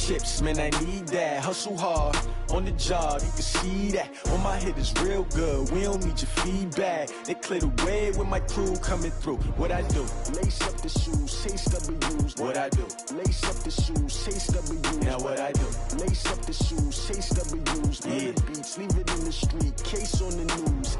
chips, man, I need that. Hustle hard on the job, you can see that. On my hit is real good, we don't need your feedback. They clear the way with my crew coming through. What I do? Lace up the shoes, chase W's. What I do? Lace up the shoes, chase W's. Now what I do? Lace up the shoes, chase W's. Yeah. Beats, leave it in the street, case on the news.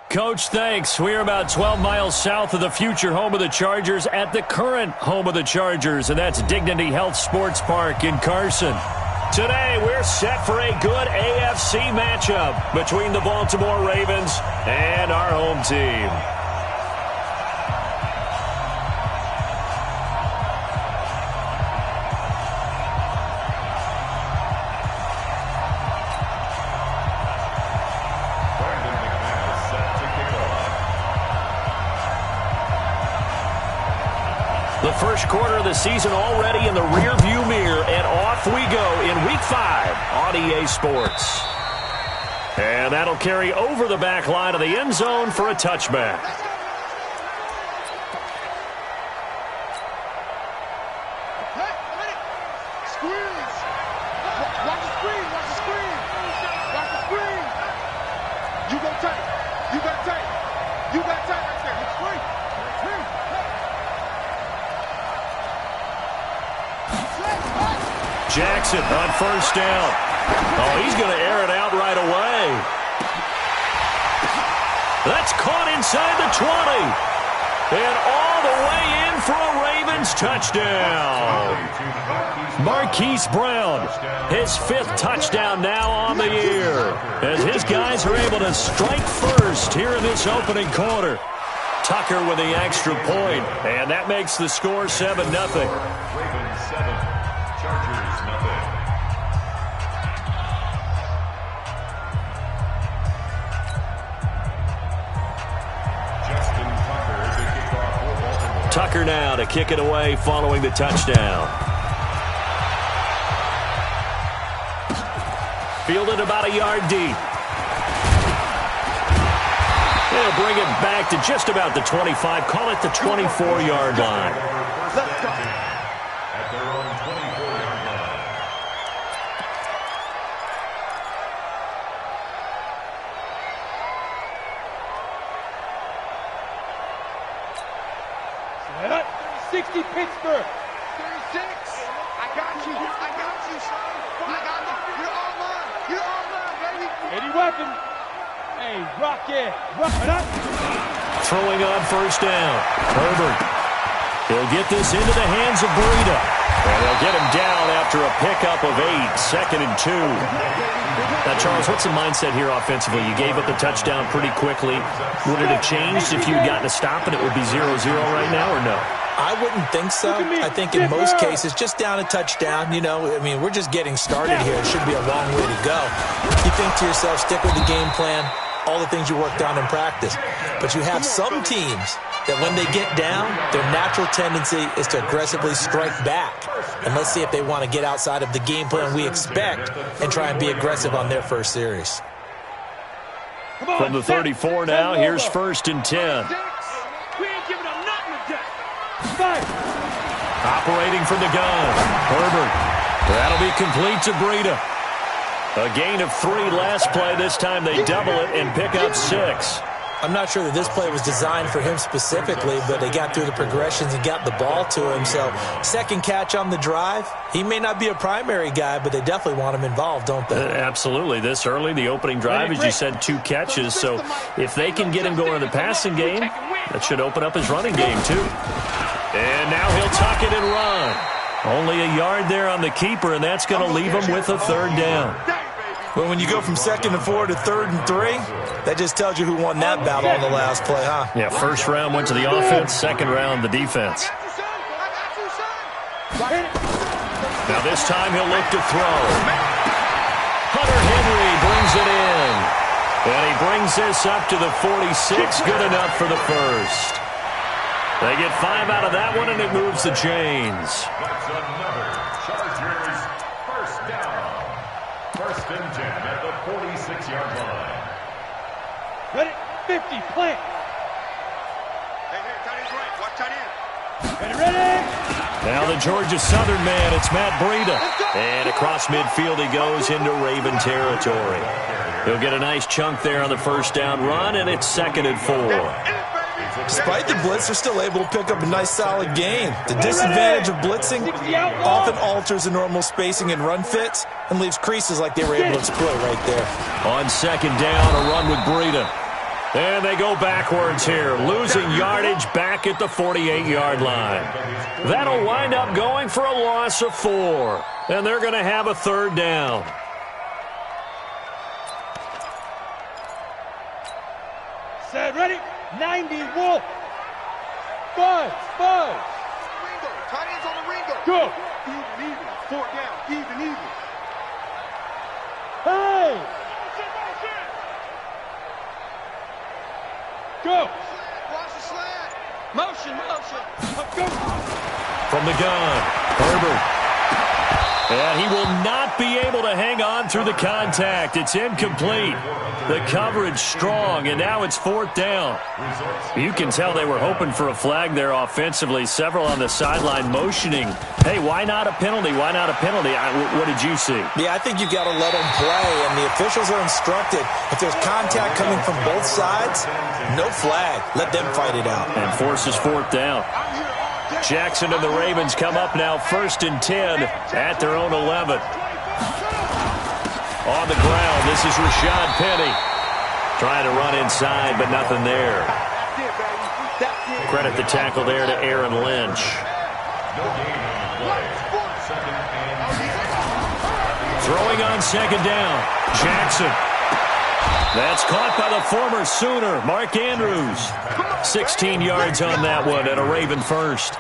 Coach, thanks. We're about 12 miles south of the future home of the Chargers at the current home of the Chargers, and that's Dignity Health Sports Park in Carson. Today, we're set for a good AFC matchup between the Baltimore Ravens and our home team. The first quarter of the season already in the rearview mirror, and off we go in Week 5 on EA Sports. And that'll carry over the back line of the end zone for a touchback. Jackson on first down. Oh, he's going to air it out right away. That's caught inside the 20. And all the way in for a Ravens touchdown. Marquise Brown, his 5th touchdown now on the year, as his guys are able to strike first here in this opening quarter. Tucker with the extra point, and that makes the score 7-0. Ravens 7, Chargers nothing. Justin Tucker, the kickoff for Baltimore. Tucker now to kick it away following the touchdown. Fielded about a yard deep. They'll bring it back to just about the 25. Call it the 24-yard line. Let's go. At their own 24-yard line. Set up. 60 Pittsburgh. 36. I got you. I got you, son. I got you. You're all mine. You're all mine, baby. 80 weapon. Hey, rock it. Rock it up. Throwing on first down. Herbert. He'll get this into the hands of Breida. And they'll get him down after a pickup of 8. 2nd and 2. Now, Charles, what's the mindset here offensively? You gave up the touchdown pretty quickly. Would it have changed if you'd gotten a stop and it would be 0-0 right now, or no? I wouldn't think so. I think in most cases, just down a touchdown, you know, I mean, we're just getting started here. It should be a long way to go. You think to yourself, stick with the game plan, all the things you worked on in practice. But you have some teams that when they get down, their natural tendency is to aggressively strike back. And let's see if they want to get outside of the game plan we expect and try and be aggressive on their first series. From the 34 now, here's 1st and 10. We ain't giving up nothing today. Fight. Operating from the gun. Herbert. That'll be complete to Breida. A gain of 3 last play. This time they double it and pick up 6. I'm not sure that this play was designed for him specifically, but they got through the progressions and got the ball to him. So, second catch on the drive. He may not be a primary guy, but they definitely want him involved, don't they? Absolutely. This early, the opening drive, as you said, 2 catches. So, if they can get him going in the passing game, that should open up his running game, too. And now he'll tuck it and run. Only a yard there on the keeper, and that's going to leave him with a 3rd down. Well, when you go from 2nd and 4 to 3rd and 3, that just tells you who won that battle on the last play, huh? Yeah, first round went to the offense, second round the defense. Now this time he'll look to throw. Hunter Henry brings it in. And he brings this up to the 46, good enough for the first. They get 5 out of that one, and it moves the chains. That's another Chargers first down. 1st and 10. at the 46-yard line. Ready? 50, plant. Hey, tight end's right. Watch tight end. Ready? Now the Georgia Southern man, it's Matt Breida. And across midfield he goes into Raven territory. He'll get a nice chunk there on the first down run, and it's 2nd and 4. Despite the blitz, they're still able to pick up a nice, solid gain. The disadvantage of blitzing often alters the normal spacing and run fits and leaves creases like they were able to exploit right there. On 2nd down, a run with Breida. And they go backwards here, losing yardage back at the 48-yard line. That'll wind up going for a loss of 4. And they're going to have a 3rd down. Set, ready? 90, Wolf. Buzz. Ringo. Tight end's on the Ringo. Go. Even. 4th down. Even. Hey. Go. Watch the slant. Motion. Go. From the gun, Herbert. And he will not be able to hang on through the contact. It's incomplete. The coverage strong, and now it's 4th down. You can tell they were hoping for a flag there offensively. Several on the sideline motioning. Hey, why not a penalty? Why not a penalty? What did you see? Yeah, I think you've got to let them play, and the officials are instructed. If there's contact coming from both sides, no flag. Let them fight it out. And forces 4th down. Jackson and the Ravens come up now 1st and 10 at their own 11. On the ground, this is Rashad Penny. Trying to run inside, but nothing there. Credit the tackle there to Aaron Lynch. Throwing on 2nd down, Jackson. That's caught by the former Sooner, Mark Andrews. 16 yards on that one and a Raven first.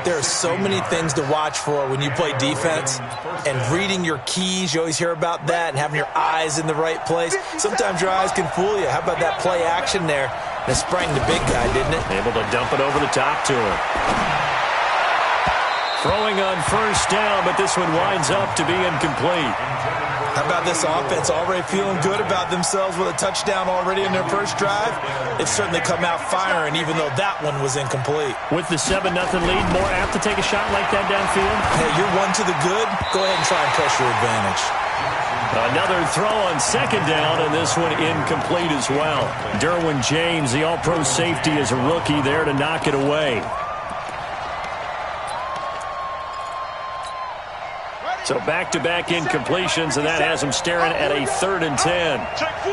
There are so many things to watch for when you play defense, and reading your keys, you always hear about that, and having your eyes in the right place. Sometimes your eyes can fool you. How about that play action there? And it sprang the big guy, didn't it? Able to dump it over the top to him. Throwing on 1st down, but this one winds up to be incomplete. How about this offense already feeling good about themselves with a touchdown already in their first drive? They've certainly come out firing, even though that one was incomplete. With the 7-0 lead, more apt to take a shot like that downfield? Hey, you're one to the good. Go ahead and try and press your advantage. Another throw on 2nd down, and this one incomplete as well. Derwin James, the all-pro safety, is a rookie there to knock it away. So back-to-back incompletions, and that has him staring at a 3rd and 10. Check 4.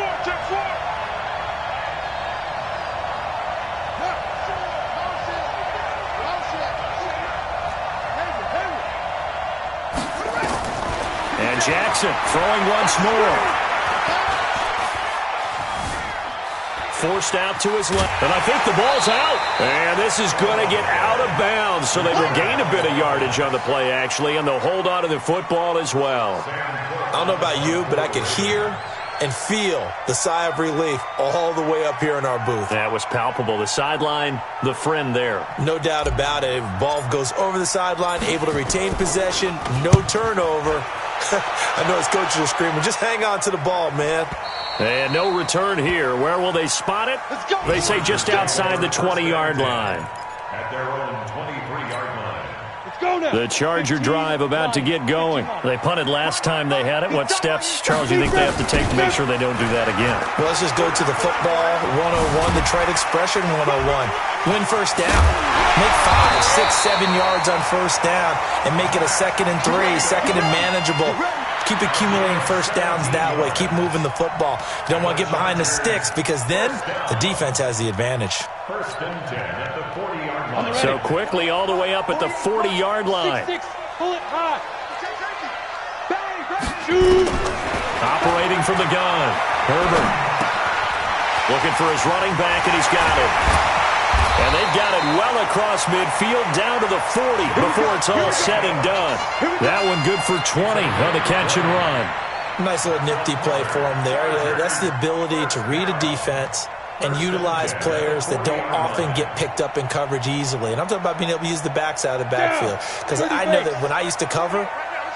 And Jackson throwing once more. Forced out to his left. And I think the ball's out. And this is going to get out of bounds. So they regain a bit of yardage on the play, actually, and they'll hold on to the football as well. I don't know about you, but I could hear and feel the sigh of relief all the way up here in our booth. That was palpable. The sideline, the friend there. No doubt about it. Ball goes over the sideline, able to retain possession, no turnover. I know his coaches are screaming, just hang on to the ball, man. And no return here. Where will they spot it? They say just outside the 20-yard line. At their own 23-yard line. Let's go now. The Charger drive about to get going. They punted last time they had it. What steps, Charles, do you think they have to take to make sure they don't do that again? Well, let's just go to the football 101, the trade expression 101. Win first down. Make 5, 6, 7 yards on first down and make it a 2nd and 3, 2nd and manageable. Keep accumulating first downs that way. Keep moving the football. You don't want to get behind the sticks because then the defense has the advantage. 1st and 10 at the 40-yard line. So quickly all the way up at the 40-yard line. 6, pull it high. Bang, shoot. Operating from the gun. Herbert looking for his running back, and he's got it. And they've got it well across midfield, down to the 40 before it's all said and done. That one good for 20 on the catch and run. Nice little nifty play for him there. That's the ability to read a defense and utilize players that don't often get picked up in coverage easily. And I'm talking about being able to use the backside of the backfield. Because I know that when I used to cover,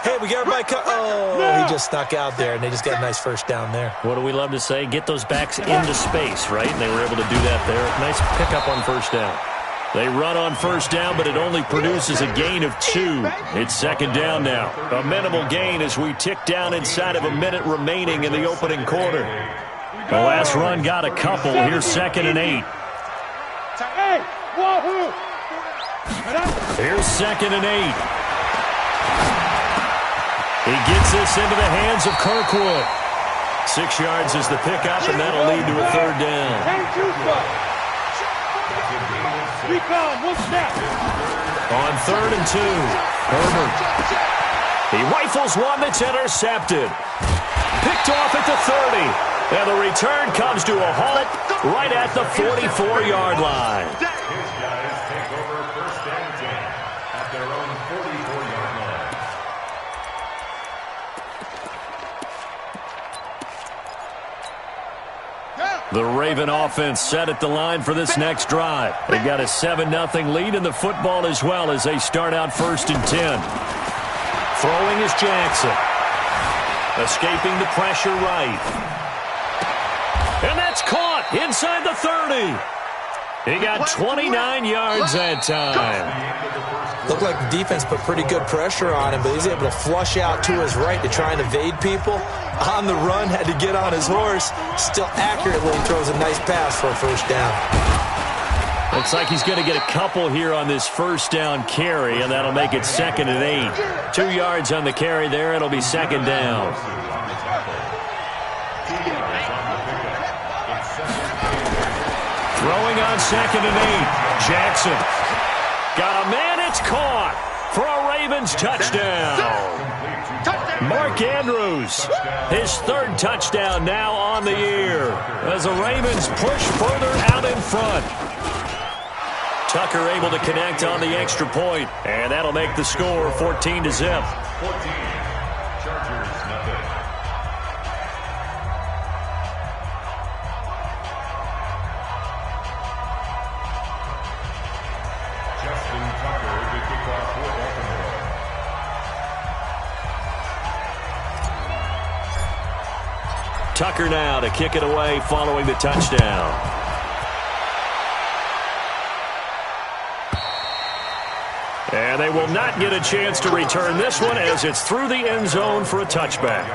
Hey, we got everybody oh, he just snuck out there, and they just got a nice first down there. What do we love to say? Get those backs into space, right? And they were able to do that there. Nice pickup on first down. They run on first down, but it only produces a gain of 2. It's second down now. A minimal gain as we tick down inside of a minute remaining in the opening quarter. The last run got a couple. Here's 2nd and 8. Here's 2nd and 8. He gets this into the hands of Kirkwood. 6 yards is the pickup, and that'll lead to a 3rd down. On 3rd and 2, Herbert. He rifles one that's intercepted. Picked off at the 30. And the return comes to a halt right at the 44-yard line. His guys take over 1st and 10 at their own 44-yard line. The Raven offense set at the line for this next drive. They've got a 7-0 lead in the football as well as they start out 1st and 10. Throwing is Jackson. Escaping the pressure right. And that's caught inside the 30. He got 29 yards that time. Looked like the defense put pretty good pressure on him, but he's able to flush out to his right to try and evade people. On the run, had to get on his horse. Still accurately throws a nice pass for a 1st down. Looks like he's going to get a couple here on this 1st down carry, and that'll make it 2nd and 8. 2 yards on the carry there. It'll be 2nd down. Throwing on 2nd and 8. Jackson. Got a man. It's caught for a Ravens touchdown. Mark Andrews, his 3rd touchdown now on the year as the Ravens push further out in front. Tucker able to connect on the extra point, and that'll make the score 14-0. 14. Chargers, nothing. Justin Tucker to kick off for Baltimore. Tucker now to kick it away following the touchdown. And they will not get a chance to return this one as it's through the end zone for a touchback.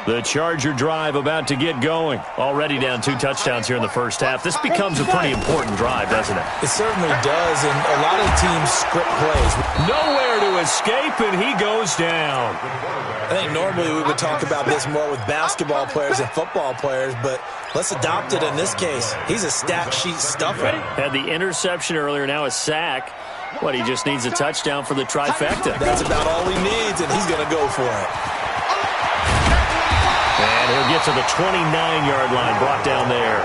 The Charger drive about to get going. Already down 2 touchdowns here in the first half. This becomes a pretty important drive, doesn't it? It certainly does, and a lot of teams script plays. Nowhere to escape, and he goes down. I think normally we would talk about this more with basketball players and football players, but let's adopt it in this case. He's a stat sheet stuffer. Had the interception earlier, now a sack. What, he just needs a touchdown for the trifecta. That's about all he needs, and he's going to go for it. And he'll get to the 29-yard line, brought down there.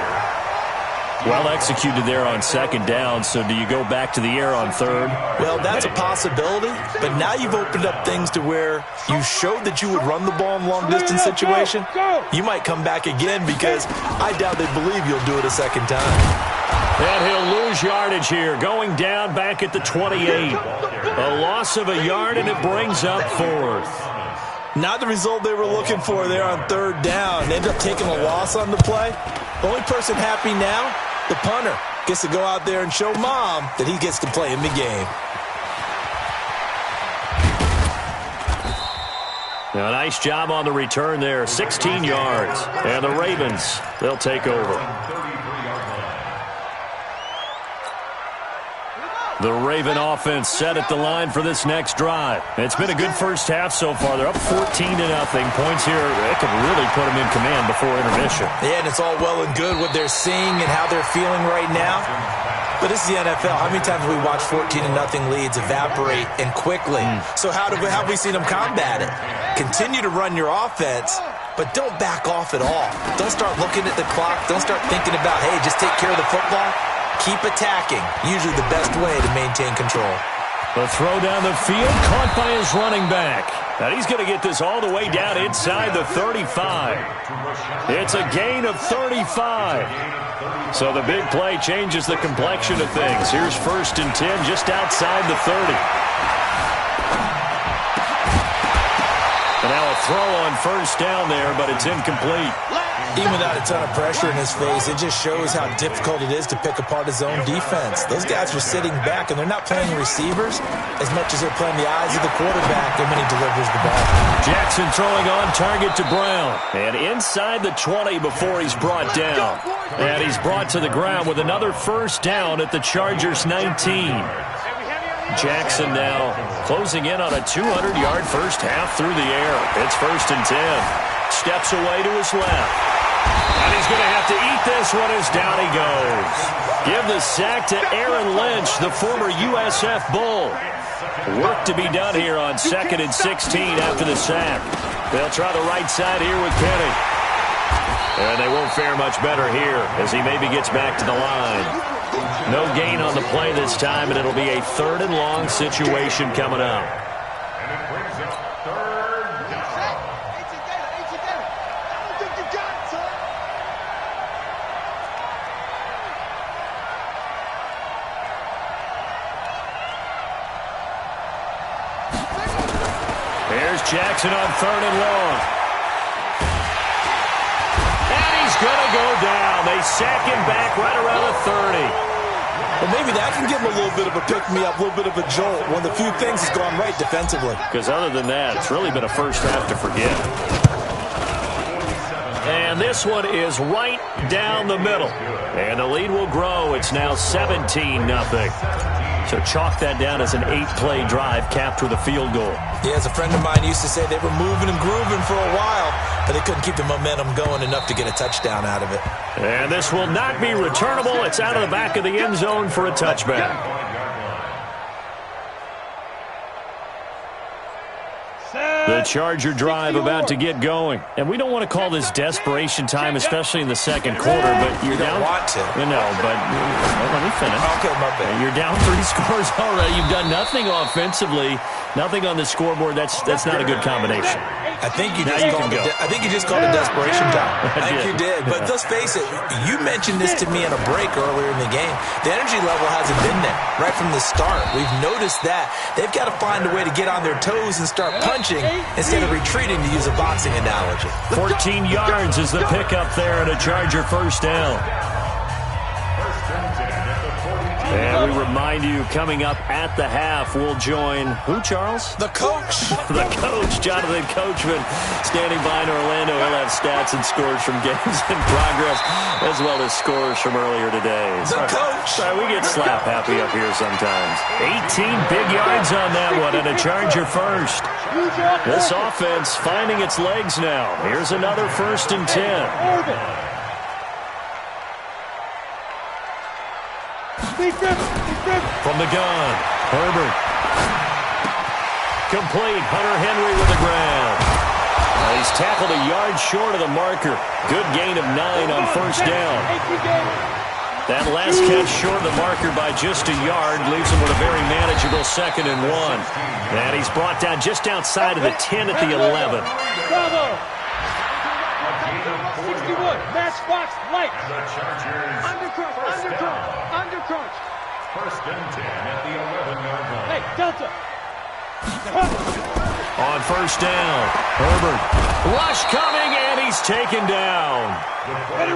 Well executed there on 2nd down, so do you go back to the air on 3rd? Well, that's a possibility, but now you've opened up things to where you showed that you would run the ball in long-distance situation. You might come back again because I doubt they believe you'll do it a 2nd time. And he'll lose yardage here, going down back at the 28. A loss of a yard, and it brings up 4th. Not the result they were looking for there on 3rd down. They ended up taking a loss on the play. The only person happy now, the punter, gets to go out there and show Mom that he gets to play in the game. A nice job on the return there, 16 yards. And the Ravens, they'll take over. The Raven offense set at the line for this next drive. It's been a good first half so far. They're up 14-0. Points here, that could really put them in command before intermission. Yeah, and it's all well and good what they're seeing and how they're feeling right now. But this is the NFL. How many times have we watched 14-0 leads evaporate and quickly? So how have we seen them combat it? Continue to run your offense, but don't back off at all. Don't start looking at the clock. Don't start thinking about, hey, just take care of the football. Keep attacking. Usually the best way to maintain control. The throw down the field, caught by his running back. Now he's going to get this all the way down inside the 35. It's a gain of 35. So the big play changes the complexion of things. Here's 1st and 10 just outside the 30. And now a throw on 1st down there, but it's incomplete. Even without a ton of pressure in his face, it just shows how difficult it is to pick apart his own defense. Those guys are sitting back, and they're not playing receivers as much as they're playing the eyes of the quarterback when he delivers the ball. Jackson throwing on target to Brown. And inside the 20 before he's brought down. And he's brought to the ground with another 1st down at the Chargers' 19. Jackson now closing in on a 200-yard first half through the air. It's 1st and 10. Steps away to his left. And he's going to have to eat this one as down he goes. Give the sack to Aaron Lynch, the former USF Bull. Work to be done here on 2nd and 16 after the sack. They'll try the right side here with Penny. And they won't fare much better here as he maybe gets back to the line. No gain on the play this time, and it'll be a 3rd and long situation coming up. And it brings up 3rd down. I don't think you got it, son. Here's Jackson on 3rd and long. And he's going to go down. They sack him back right around the 30. Well, maybe that can give him a little bit of a pick-me-up, a little bit of a jolt. One of the few things has gone right defensively. Because other than that, it's really been a first half to forget. And this one is right down the middle. And the lead will grow. It's now 17-0. So chalk that down as an 8-play drive capped with a field goal. Yeah, as a friend of mine used to say, they were moving and grooving for a while, but they couldn't keep the momentum going enough to get a touchdown out of it. And this will not be returnable. It's out of the back of the end zone for a touchback. The Charger drive about to get going. And we don't want to call this desperation time, especially in the second quarter, but you're down. Want to. No, but let me finish. Okay, my bad. You're down 3 scores already. You've done nothing offensively, nothing on the scoreboard. That's not a good combination. I think you just called it desperation time. I think you did. But let's face it, you mentioned this to me in a break earlier in the game. The energy level hasn't been there right from the start. We've noticed that. They've got to find a way to get on their toes and start punching instead of retreating, to use a boxing analogy. 14 yards is the pickup there and a Charger first down. And we remind you, coming up at the half, we'll join who, Charles? The coach. The coach, Jonathan Coachman, standing by in Orlando. He'll have stats and scores from games in progress, as well as scores from earlier today. The coach. Sorry, we get slap happy up here sometimes. 18 big yards on that one, and a Charger first. This offense finding its legs now. Here's another 1st and 10. From the gun, Herbert. Complete. Hunter Henry with the ground. He's tackled a yard short of the marker. Good gain of 9 on 1st down. That last catch short of the marker by just a yard leaves him with a very manageable 2nd and 1. And he's brought down just outside of the 10 at the 11. Bravo! 61, Matchbox Light. Undercrunch. 1st and 10 at the 11-yard line. Hey, Delta. On 1st down, Herbert. Rush coming, and he's taken down.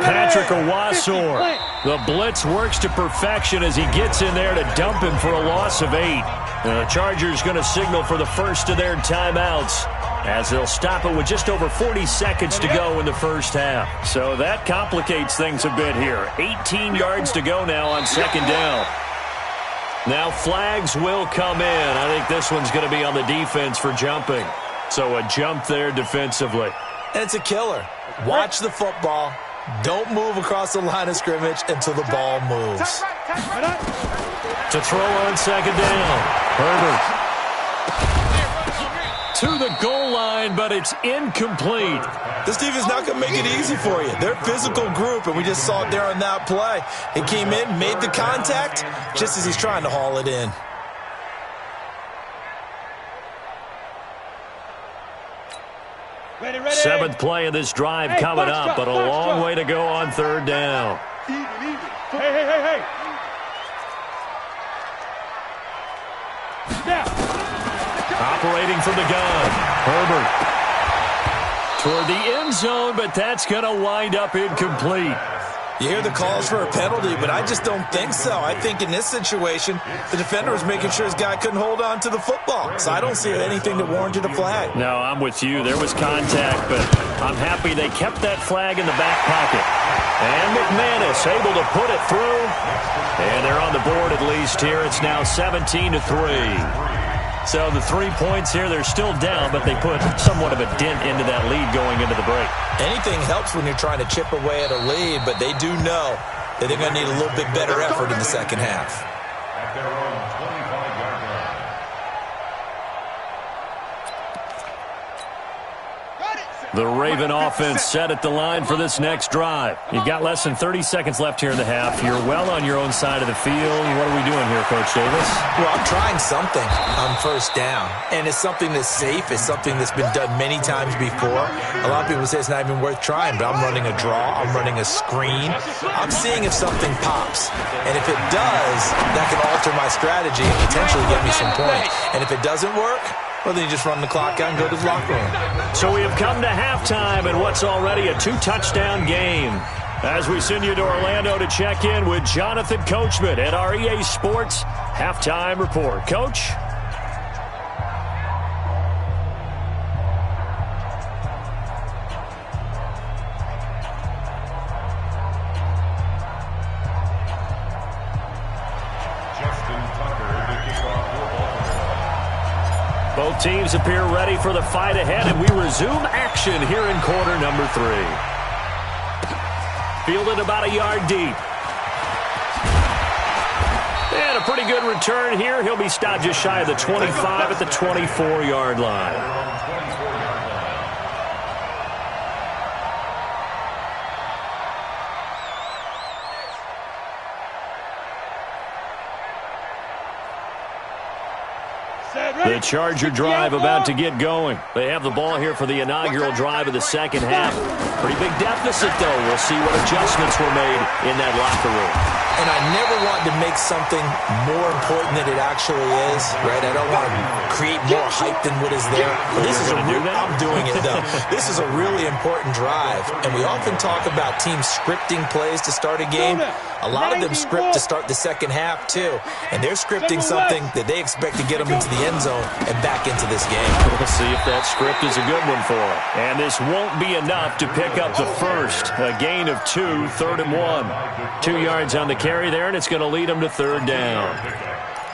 Patrick Owasor. The blitz works to perfection as he gets in there to dump him for a loss of 8. The Chargers going to signal for the first of their timeouts, as they'll stop it with just over 40 seconds to go in the first half. So that complicates things a bit here. 18 yards to go now on 2nd down. Now flags will come in. I think this one's going to be on the defense for jumping. So a jump there defensively. And it's a killer. Watch the football. Don't move across the line of scrimmage until the ball moves. To throw on 2nd down, Herbert. To the goal line, but it's incomplete. This defense not going to make it easy for you. They're a physical group, and we just saw it there on that play. He came in, made the contact, just as he's trying to haul it in. Seventh play of this drive coming up, but a long way to go on 3rd down. Hey. Now. Operating from the gun. Herbert. Toward the end zone, but that's going to wind up incomplete. You hear the calls for a penalty, but I just don't think so. I think in this situation, the defender was making sure his guy couldn't hold on to the football. So I don't see anything that warranted a flag. No, I'm with you. There was contact, but I'm happy they kept that flag in the back pocket. And McManus able to put it through. And they're on the board at least here. It's now 17-3. So the 3 points here, they're still down, but they put somewhat of a dent into that lead going into the break. Anything helps when you're trying to chip away at a lead, but they do know that they're going to need a little bit better effort in the second half. At their own 25-yard line. The Raven offense set at the line for this next drive. You've got less than 30 seconds left here in the half. You're well on your own side of the field. What are we doing here, Coach Davis? Well, I'm trying something on first down, and it's something that's safe. It's something that's been done many times before. A lot of people say it's not even worth trying, but I'm running a draw. I'm running a screen. I'm seeing if something pops, and if it does, that can alter my strategy and potentially get me some points. And if it doesn't work, well, then you just run the clock out and go to the locker room. So we have come to halftime in what's already a 2-touchdown game. As we send you to Orlando to check in with Jonathan Coachman at our EA Sports Halftime Report. Coach? Both teams appear ready for the fight ahead, and we resume action here in quarter number 3. Fielded about a yard deep. And a pretty good return here. He'll be stopped just shy of the 25 at the 24-yard line. The Charger drive about to get going. They have the ball here for the inaugural drive of the second half. Pretty big deficit, though. We'll see what adjustments were made in that locker room. And I never want to make something more important than it actually is, right? I don't want to create more hype than what is there. This is I'm doing it, though. This is a really important drive. And we often talk about teams scripting plays to start a game. A lot of them script to start the second half, too. And they're scripting something that they expect to get them into the end zone and back into this game. We'll see if that script is a good one for them. And this won't be enough to pick up the first. A gain of 2, 3rd and 1. 2 yards on the carry there, and it's going to lead them to 3rd down.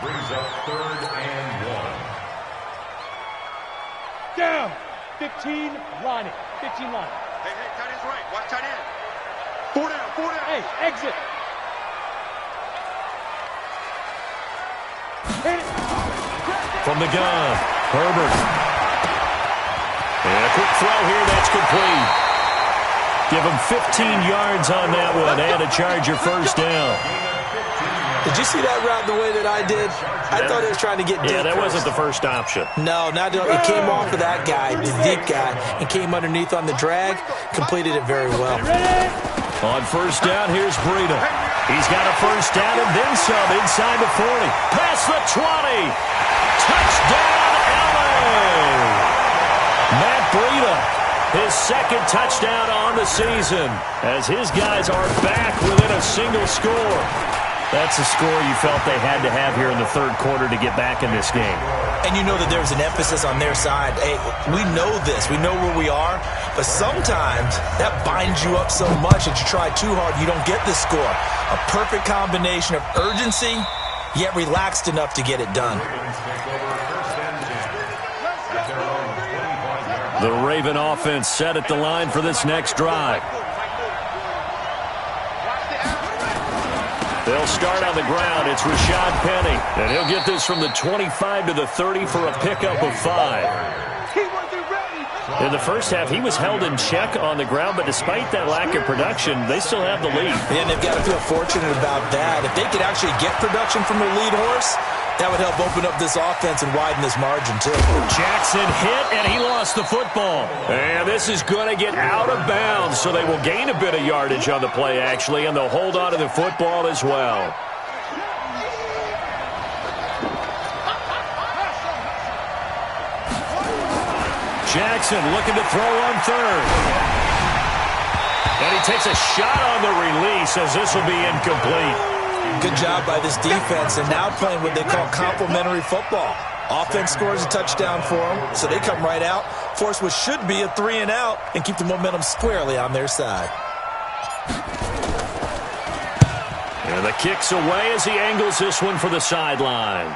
Brings up 3rd and 1. Down. 15 lining. 15 lining. Hey, tight end's right. Watch tight end. 4 down. Hey, exit. Hit it. From the gun, Herbert. And a quick throw here, that's complete. Give him 15 yards on that one and a Charger first down. Did you see that route the way that I did? I thought it was trying to get deep. Yeah, that wasn't the first option. No, not it came off of that guy, the deep guy, and came underneath on the drag, completed it very well. On first down, here's Breida. He's got a first down and then some inside the 40. Past the 20. Touchdown, LA! Matt Breida, his second touchdown on the season, as his guys are back within a single score. That's a score you felt they had to have here in the 3rd quarter to get back in this game. And you know that there's an emphasis on their side. Hey, we know this. We know where we are. But sometimes that binds you up so much that you try too hard, you don't get the score. A perfect combination of urgency, yet relaxed enough to get it done. The Raven offense set at the line for this next drive. They'll start on the ground. It's Rashad Penny. And he'll get this from the 25 to the 30 for a pickup of 5. In the first half, he was held in check on the ground, but despite that lack of production, they still have the lead. And they've got to feel fortunate about that. If they could actually get production from their lead horse, That would help open up this offense and widen this margin, too. Jackson hit, and he lost the football. And this is going to get out of bounds, so they will gain a bit of yardage on the play, actually, and they'll hold on to the football as well. Jackson looking to throw on third. And he takes a shot on the release as this will be incomplete. Good job by this defense, and now playing what they call complementary football. Offense scores a touchdown for them, so they come right out, force what should be a 3-and-out, and keep the momentum squarely on their side. And the kick's away as he angles this one for the sideline.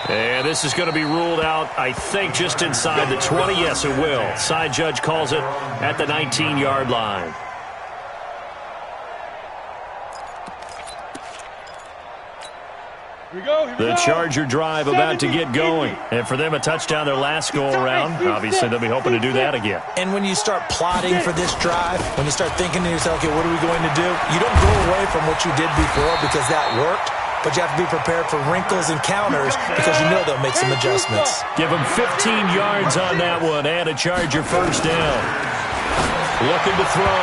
And this is going to be ruled out, I think, just inside the 20. Yes, it will. Side judge calls it at the 19-yard line. The Charger drive about to get going. And for them, a touchdown their last go-around. Obviously, they'll be hoping to do that again. And when you start plotting for this drive, when you start thinking to yourself, okay, what are we going to do? You don't go away from what you did before because that worked. But you have to be prepared for wrinkles and counters because you know they'll make some adjustments. Give them 15 yards on that one and a Charger first down. Looking to throw.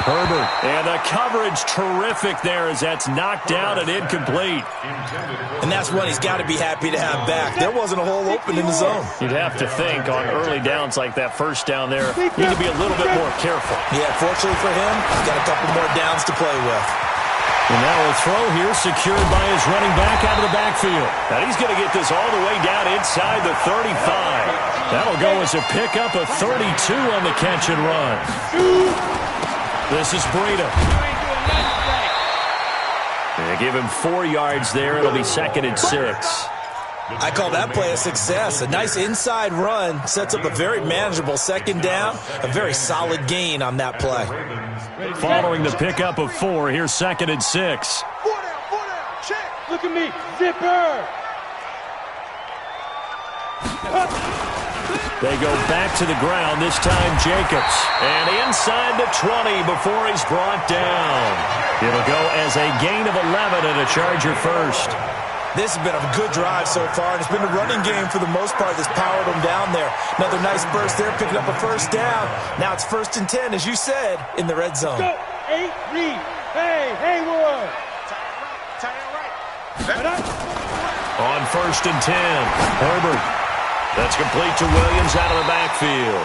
Herbert. And the coverage terrific there as that's knocked down and incomplete. And that's one he's got to be happy to have back. There wasn't a hole open in the zone. You'd have to think on early downs like that first down there, you need to be a little bit more careful. Yeah, fortunately for him, he's got a couple more downs to play with. And now a throw here secured by his running back out of the backfield. And he's going to get this all the way down inside the 35. That'll go as a pickup of 32 on the catch and run. This is Breida. They give him 4 yards there. It'll be 2nd and 6. I call that play a success. A nice inside run sets up a very manageable second down. A very solid gain on that play. Following the pickup of 4, here's 2nd and 6. 4 down, check. Look at me, zipper. They go back to the ground, this time Jacobs. And inside the 20 before he's brought down. It'll go as a gain of 11 and a Charger first. This has been a good drive so far, and it's been a running game for the most part that's powered them down there. Another nice burst there, picking up a first down. Now it's 1st and 10, as you said, in the red zone. Go, 8, read. Hey, Hayward. Tie it right. On 1st and 10, Herbert. That's complete to Williams out of the backfield.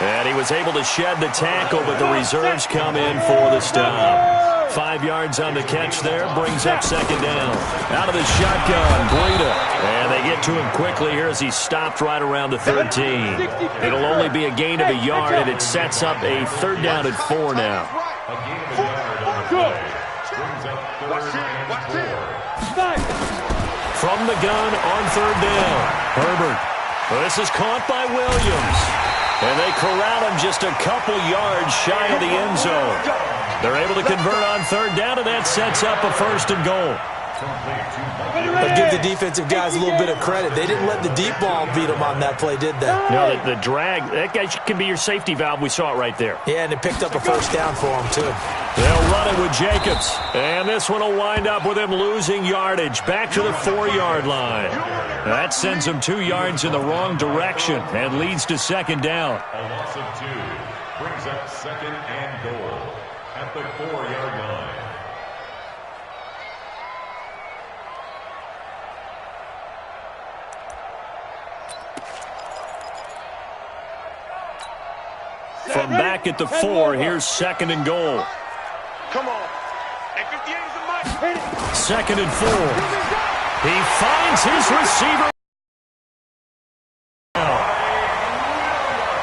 And he was able to shed the tackle, but the reserves come in for the stop. 5 yards on the catch there, brings up 2nd down. Out of the shotgun, Breida. And they get to him quickly here as he stopped right around the 13. It'll only be a gain of a yard, and it sets up a 3rd down and 4 now. From the gun on 3rd down, Herbert. Well, this is caught by Williams. And they corral him just a couple yards shy of the end zone. They're able to convert on 3rd down, and that sets up a 1st and goal. But give the defensive guys a little bit of credit. They didn't let the deep ball beat them on that play, did they? No, the drag, that guy can be your safety valve. We saw it right there. Yeah, and it picked up a 1st down for them, too. They'll run it with Jacobs. And this one will wind up with him losing yardage back to the 4-yard line. That sends him 2 yards in the wrong direction and leads to 2nd down. A loss of 2 brings up 2nd and goal at the 4-yard line. From back at the 4, here's 2nd and goal. Come on. And 58 is the mic. 2nd and 4. He finds his receiver.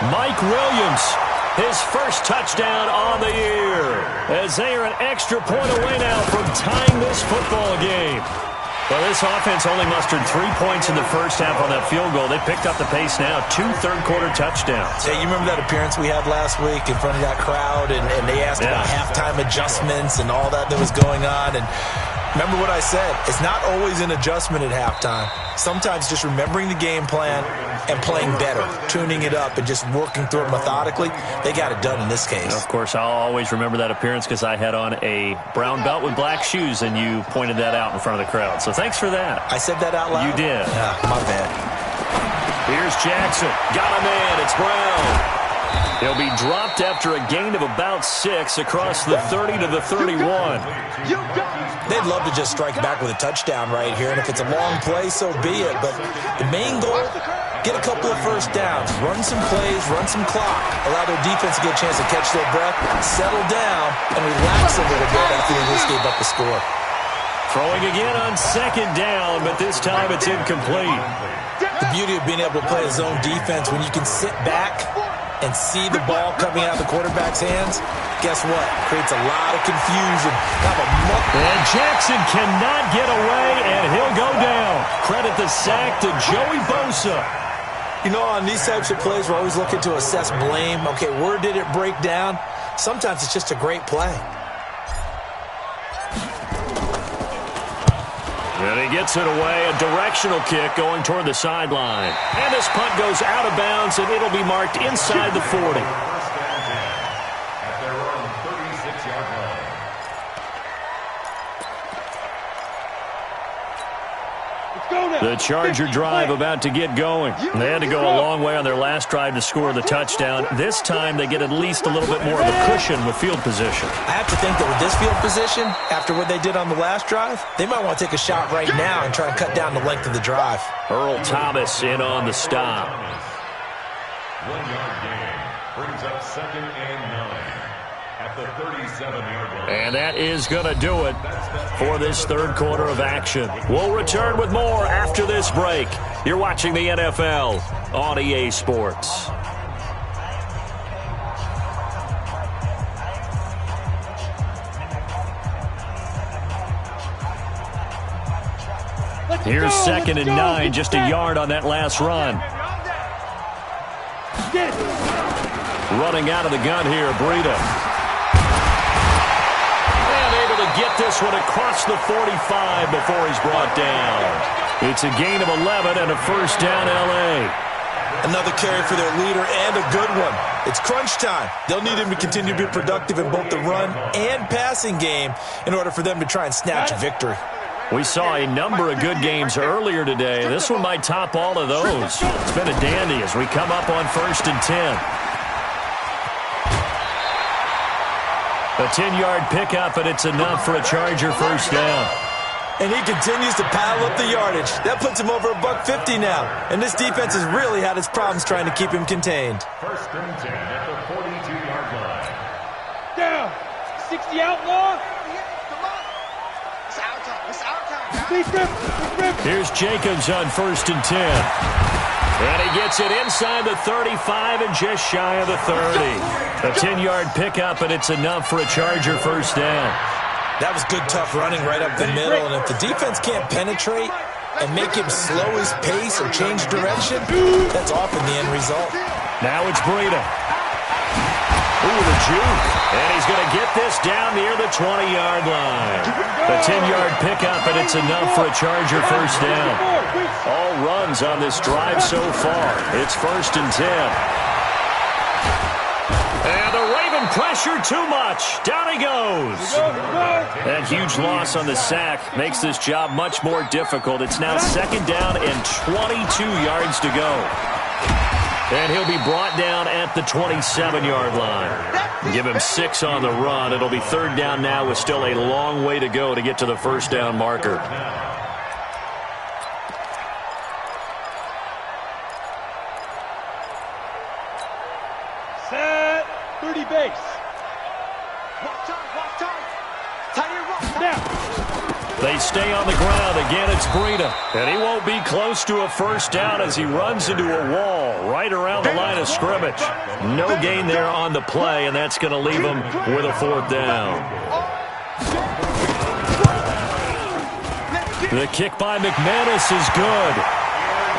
Mike Williams, his first touchdown on the year, as they are an extra point away now from tying this football game. Well, this offense only mustered 3 points in the first half on that field goal. They picked up the pace now, 2 third-quarter touchdowns. Yeah, you remember that appearance we had last week in front of that crowd, and they asked about halftime adjustments and all that was going on, and Remember what I said. It's not always an adjustment at halftime. Sometimes just remembering the game plan and playing better, tuning it up and just working through it methodically. They got it done in this case. Of course, I'll always remember that appearance because I had on a brown belt with black shoes, and you pointed that out in front of the crowd. So thanks for that. I said that out loud? You did. My bad. Here's Jackson. Got a man. It's Brown. He'll be dropped after a gain of about 6 across the 30 to the 31. They'd love to just strike back with a touchdown right here, and if it's a long play, so be it. But the main goal, get a couple of first downs, run some plays, run some clock, allow their defense to get a chance to catch their breath, settle down, and relax a little bit after they just gave up the score. Throwing again on 2nd down, but this time it's incomplete. The beauty of being able to play a zone defense when you can sit back and see the ball coming out of the quarterback's hands, guess what? Creates a lot of confusion. And Jackson cannot get away, and he'll go down. Credit the sack to Joey Bosa. You know, on these types of plays, we're always looking to assess blame. Okay, where did it break down? Sometimes it's just a great play. And he gets it away, a directional kick going toward the sideline. And this punt goes out of bounds, and it'll be marked inside the 40. At their own 36-yard line. The Charger drive about to get going. They had to go a long way on their last drive to score the touchdown. This time they get at least a little bit more of a cushion with field position. I have to think that with this field position, after what they did on the last drive, they might want to take a shot right now and try to cut down the length of the drive. Earl Thomas in on the stop. 1-yard gain brings up 2nd and 9 at the 37-yard line. And that is going to do it for this third quarter of action. We'll return with more after this break. You're watching the NFL on EA Sports. Here's 2nd and 9, just a yard on that last run. Running out of the gun here, Breida. And able to get this one across the 45 before he's brought down. It's a gain of 11 and a first down, L.A. Another carry for their leader and a good one. It's crunch time. They'll need him to continue to be productive in both the run and passing game in order for them to try and snatch victory. We saw a number of good games earlier today. This one might top all of those. It's been a dandy as we come up on 1st and 10. A 10-yard pickup, and it's enough for a Charger first down. And he continues to pile up the yardage. That puts him over $150 now. And this defense has really had its problems trying to keep him contained. 1st and 10 at the 42-yard line. Down. 60 outlaw. Here's Jacobs on 1st and 10. And he gets it inside the 35 and just shy of the 30. A 10-yard pickup, and it's enough for a Charger first down. That was good, tough running right up the middle. And if the defense can't penetrate and make him slow his pace or change direction, that's often the end result. Now it's Breida. Ooh, the juke. And he's going to get this down near the 20-yard line. A 10-yard pickup, and it's enough for a Charger first down. All runs on this drive so far. It's 1st and 10. And the Raven pressure too much. Down he goes. That huge loss on the sack makes this job much more difficult. It's now 2nd down and 22 yards to go. And he'll be brought down at the 27-yard line. Give him 6 on the run. It'll be 3rd down now with still a long way to go to get to the first down marker. Set. 30 base. Now. They stay on the ground. Again, it's Breida. And he won't be close to a first down as he runs into a wall right around the line of scrimmage. No gain there on the play, and that's going to leave him with a 4th down. The kick by McManus is good.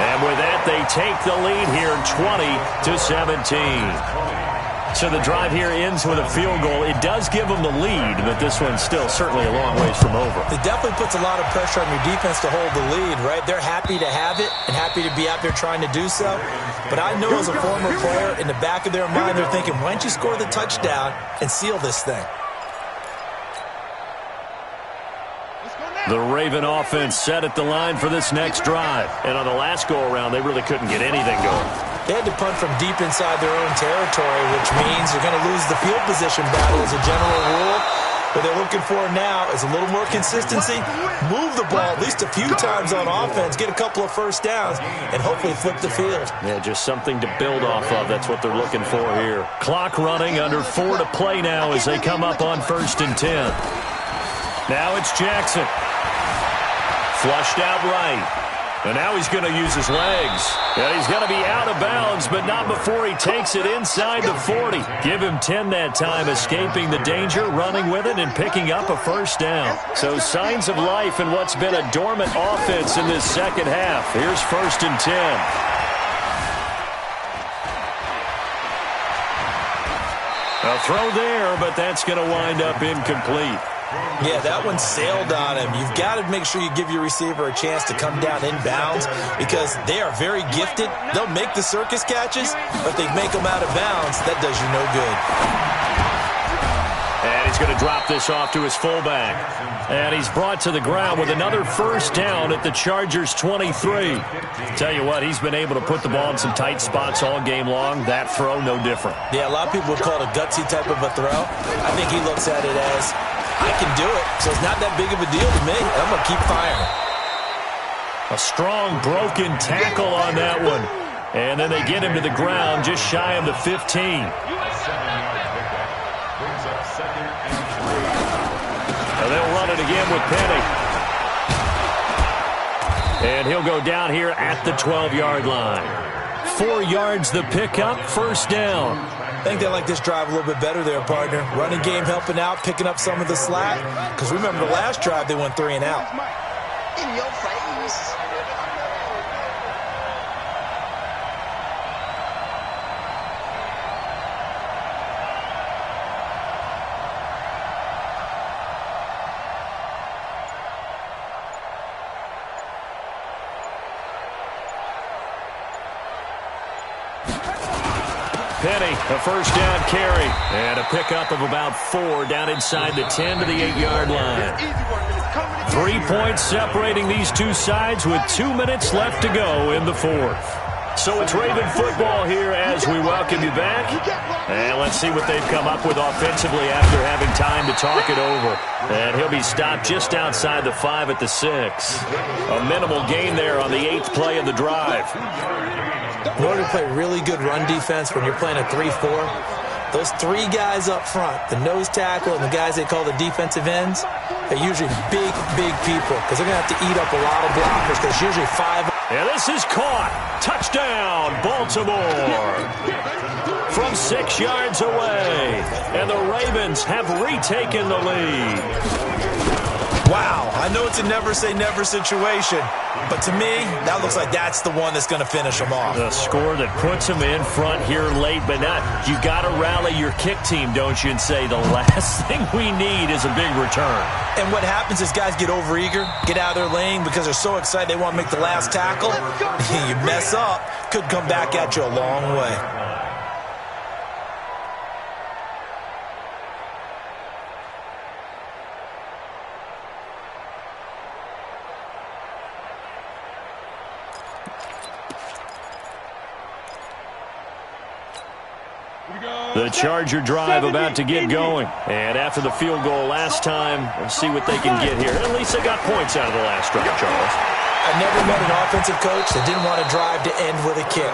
And with that, they take the lead here 20-17. So the drive here ends with a field goal. It does give them the lead, but this one's still certainly a long ways from over. It definitely puts a lot of pressure on your defense to hold the lead, right? They're happy to have it and happy to be out there trying to do so. But I know as a former player, in the back of their mind, they're thinking, why don't you score the touchdown and seal this thing? The Raven offense set at the line for this next drive. And on the last go-around, they really couldn't get anything going. They had to punt from deep inside their own territory, which means they're going to lose the field position battle as a general rule. What they're looking for now is a little more consistency, move the ball at least a few times on offense, get a couple of first downs, and hopefully flip the field. Yeah, just something to build off of. That's what they're looking for here. Clock running, under 4 to play now as they come up on 1st and 10. Now it's Jackson. Flushed out right. And now he's going to use his legs. And he's going to be out of bounds, but not before he takes it inside the 40. Give him 10 that time, escaping the danger, running with it, and picking up a first down. So signs of life in what's been a dormant offense in this second half. Here's 1st and 10. A throw there, but that's going to wind up incomplete. Yeah, that one sailed on him. You've got to make sure you give your receiver a chance to come down inbounds because they are very gifted. They'll make the circus catches, but they make them out of bounds. That does you no good. And he's going to drop this off to his fullback. And he's brought to the ground with another first down at the Chargers' 23. Tell you what, he's been able to put the ball in some tight spots all game long. That throw, no different. Yeah, a lot of people would call it a gutsy type of a throw. I think he looks at it as, I can do it, so it's not that big of a deal to me. I'm going to keep firing. A strong broken tackle on that one. And then they get him to the ground just shy of the 15. And they'll run it again with Penny. And he'll go down here at the 12-yard line. 4 yards the pickup, first down. I think they like this drive a little bit better there, partner. Running game helping out, picking up some of the slack. Because remember the last drive, they went 3 and out. In your face. Penny, a first down carry. And a pickup of about 4 down inside the 10 to the 8-yard line. 3 points separating these two sides with 2 minutes left to go in the 4th. So it's Raven football here as we welcome you back. And let's see what they've come up with offensively after having time to talk it over. And he'll be stopped just outside the 5 at the 6. A minimal gain there on the 8th play of the drive. In order to play really good run defense when you're playing a 3-4, those 3 guys up front, the nose tackle and the guys they call the defensive ends, they're usually big, big people because they're going to have to eat up a lot of blockers. There's usually 5. And this is caught. Touchdown, Baltimore. From 6 yards away. And the Ravens have retaken the lead. Wow, I know it's a never-say-never situation, but to me, that looks like that's the one that's going to finish them off. The score that puts them in front here late, but not. You got to rally your kick team, don't you, and say the last thing we need is a big return. And what happens is guys get overeager, get out of their lane because they're so excited they want to make the last tackle. You mess up, could come back at you a long way. The Charger drive about to get going. And after the field goal last time, we'll see what they can get here. At least they got points out of the last drive, Charles. I never met an offensive coach that didn't want to drive to end with a kick.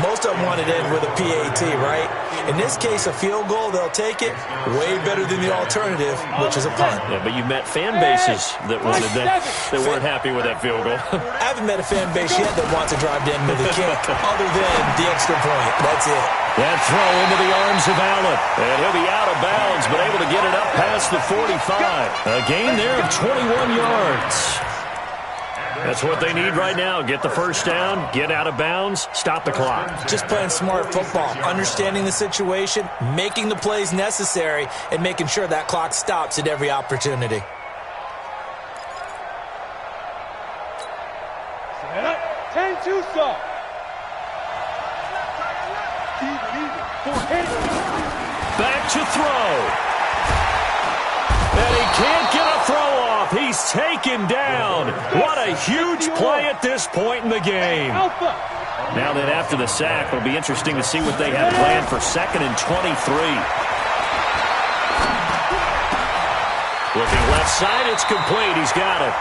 Most of them wanted to end with a PAT, right? In this case, a field goal, they'll take it. Way better than the alternative, which is a punt. Yeah, but you met fan bases that wanted that. They weren't happy with that field goal. I haven't met a fan base yet that wants to drive to end with a kick, other than the extra point. That's it. That throw into the arms of Allen. And he'll be out of bounds, but able to get it up past the 45. A gain there of 21 yards. That's what they need right now. Get the first down, get out of bounds, stop the clock. Just playing smart football, understanding the situation, making the plays necessary, and making sure that clock stops at every opportunity. Set up. 10-2 stop. Back to throw. And he can't get a throw off. He's taken down. What a huge play at this point in the game. Now that after the sack, it'll be interesting to see what they have planned for 2nd and 23. Looking left side, it's complete. He's got it.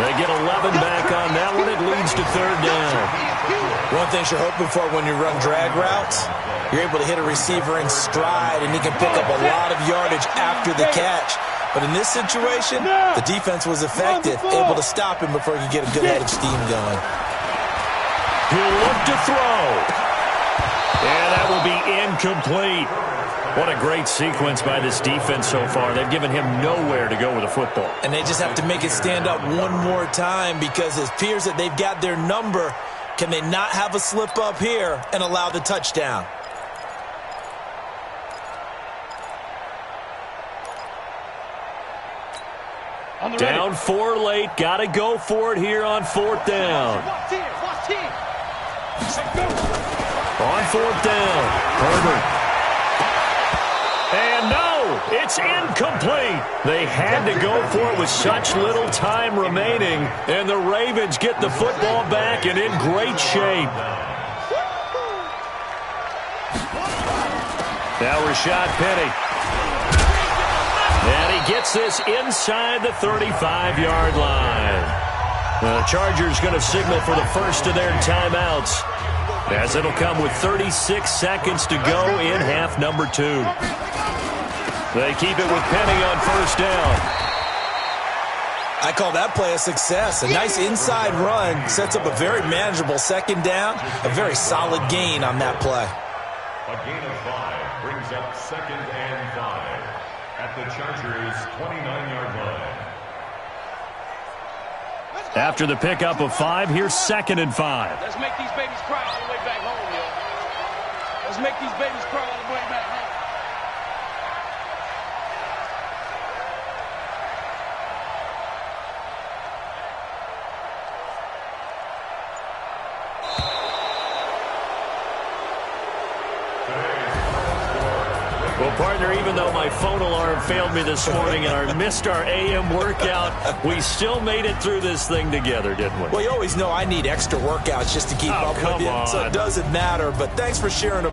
They get 11 back on that one. It leads to 3rd down. One thing you're hoping for when you run drag routes, you're able to hit a receiver in stride, and he can pick up a lot of yardage after the catch. But in this situation, the defense was effective, able to stop him before he could get a good head of steam going. He'll look to throw. And that will be incomplete. What a great sequence by this defense so far. They've given him nowhere to go with the football. And they just have to make it stand up one more time, because it appears that they've got their number. Can they not have a slip up here and allow the touchdown? Down 4 late. Got to go for it here on 4th down. On 4th down, Herbert. And no, it's incomplete. They had to go for it with such little time remaining, and the Ravens get the football back and in great shape. Now Rashad Penny. And he gets this inside the 35-yard line. The Chargers going to signal for the first of their timeouts, as it'll come with 36 seconds to go in half number 2. They keep it with Penny on 1st down. I call that play a success. A nice inside run sets up a very manageable 2nd down. A very solid gain on that play. A gain of 5 brings up 2nd and 5 at the Chargers' 29-yard line. After the pickup of 5, here's 2nd and 5. Let's make these babies cry all the way back home, yo. Let's make these babies cry all the way back home. Well, partner, even though my phone alarm failed me this morning and I missed our AM workout, we still made it through this thing together, didn't we? Well, you always know I need extra workouts just to keep up with you, so it doesn't matter. But thanks for sharing